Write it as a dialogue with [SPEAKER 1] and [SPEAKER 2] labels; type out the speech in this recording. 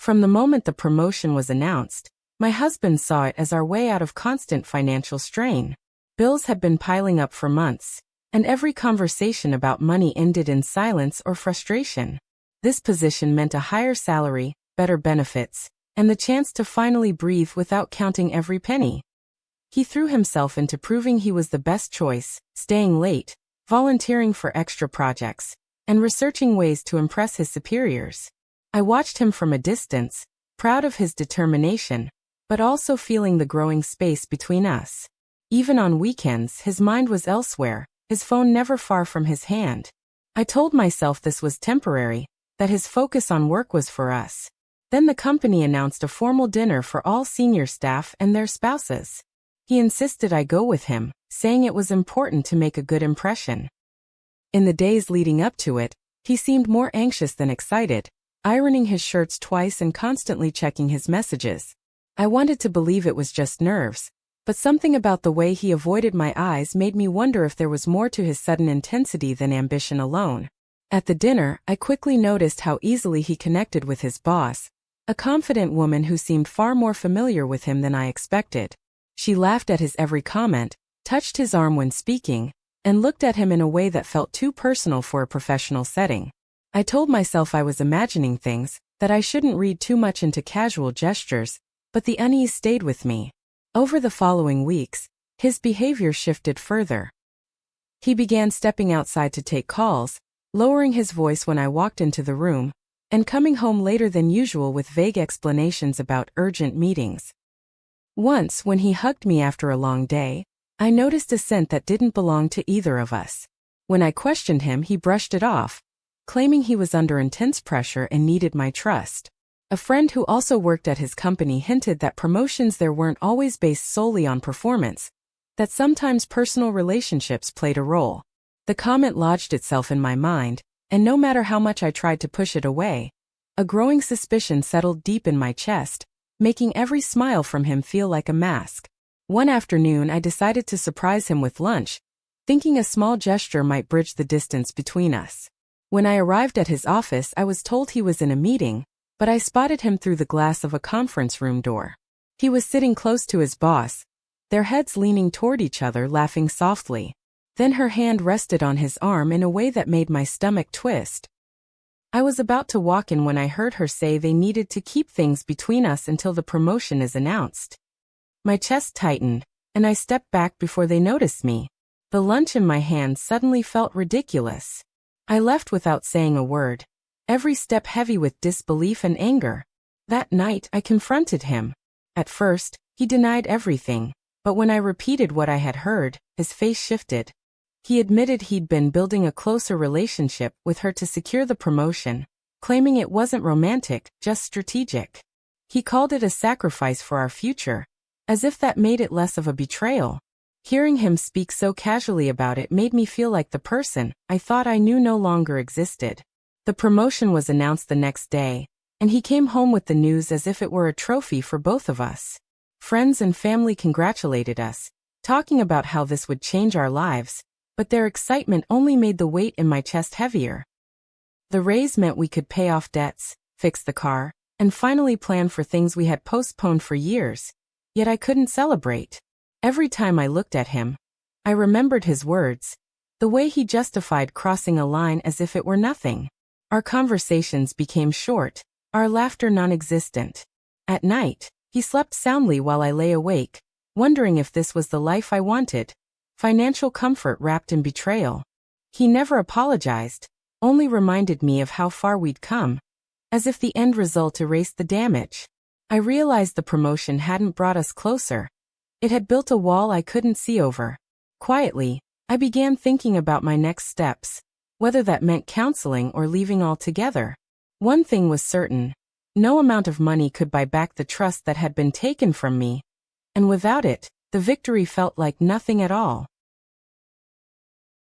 [SPEAKER 1] From the moment the promotion was announced, my husband saw it as our way out of constant financial strain. Bills had been piling up for months, and every conversation about money ended in silence or frustration. This position meant a higher salary, better benefits, and the chance to finally breathe without counting every penny. He threw himself into proving he was the best choice, staying late, volunteering for extra projects, and researching ways to impress his superiors. I watched him from a distance, proud of his determination, but also feeling the growing space between us. Even on weekends, his mind was elsewhere, his phone never far from his hand. I told myself this was temporary, that his focus on work was for us. Then the company announced a formal dinner for all senior staff and their spouses. He insisted I go with him, saying it was important to make a good impression. In the days leading up to it, he seemed more anxious than excited, ironing his shirts twice and constantly checking his messages. I wanted to believe it was just nerves, but something about the way he avoided my eyes made me wonder if there was more to his sudden intensity than ambition alone. At the dinner, I quickly noticed how easily he connected with his boss, a confident woman who seemed far more familiar with him than I expected. She laughed at his every comment, touched his arm when speaking, and looked at him in a way that felt too personal for a professional setting. I told myself I was imagining things, that I shouldn't read too much into casual gestures, but the unease stayed with me. Over the following weeks, his behavior shifted further. He began stepping outside to take calls, lowering his voice when I walked into the room, and coming home later than usual with vague explanations about urgent meetings. Once, when he hugged me after a long day, I noticed a scent that didn't belong to either of us. When I questioned him, he brushed it off, claiming he was under intense pressure and needed my trust. A friend who also worked at his company hinted that promotions there weren't always based solely on performance, that sometimes personal relationships played a role. The comment lodged itself in my mind, and no matter how much I tried to push it away, a growing suspicion settled deep in my chest, making every smile from him feel like a mask. One afternoon I decided to surprise him with lunch, thinking a small gesture might bridge the distance between us. When I arrived at his office, I was told he was in a meeting, but I spotted him through the glass of a conference room door. He was sitting close to his boss, their heads leaning toward each other, laughing softly. Then her hand rested on his arm in a way that made my stomach twist. I was about to walk in when I heard her say they needed to keep things between us until the promotion is announced. My chest tightened, and I stepped back before they noticed me. The lunch in my hand suddenly felt ridiculous. I left without saying a word, every step heavy with disbelief and anger. That night, I confronted him. At first, he denied everything, but when I repeated what I had heard, his face shifted. He admitted he'd been building a closer relationship with her to secure the promotion, claiming it wasn't romantic, just strategic. He called it a sacrifice for our future, as if that made it less of a betrayal. Hearing him speak so casually about it made me feel like the person I thought I knew no longer existed. The promotion was announced the next day, and he came home with the news as if it were a trophy for both of us. Friends and family congratulated us, talking about how this would change our lives, but their excitement only made the weight in my chest heavier. The raise meant we could pay off debts, fix the car, and finally plan for things we had postponed for years, yet I couldn't celebrate. Every time I looked at him, I remembered his words, the way he justified crossing a line as if it were nothing. Our conversations became short, our laughter non-existent. At night, he slept soundly while I lay awake, wondering if this was the life I wanted. Financial comfort wrapped in betrayal. He never apologized, only reminded me of how far we'd come, as if the end result erased the damage. I realized the promotion hadn't brought us closer. It had built a wall I couldn't see over. Quietly, I began thinking about my next steps, whether that meant counseling or leaving altogether. One thing was certain, no amount of money could buy back the trust that had been taken from me, and without it, the victory felt like nothing at all.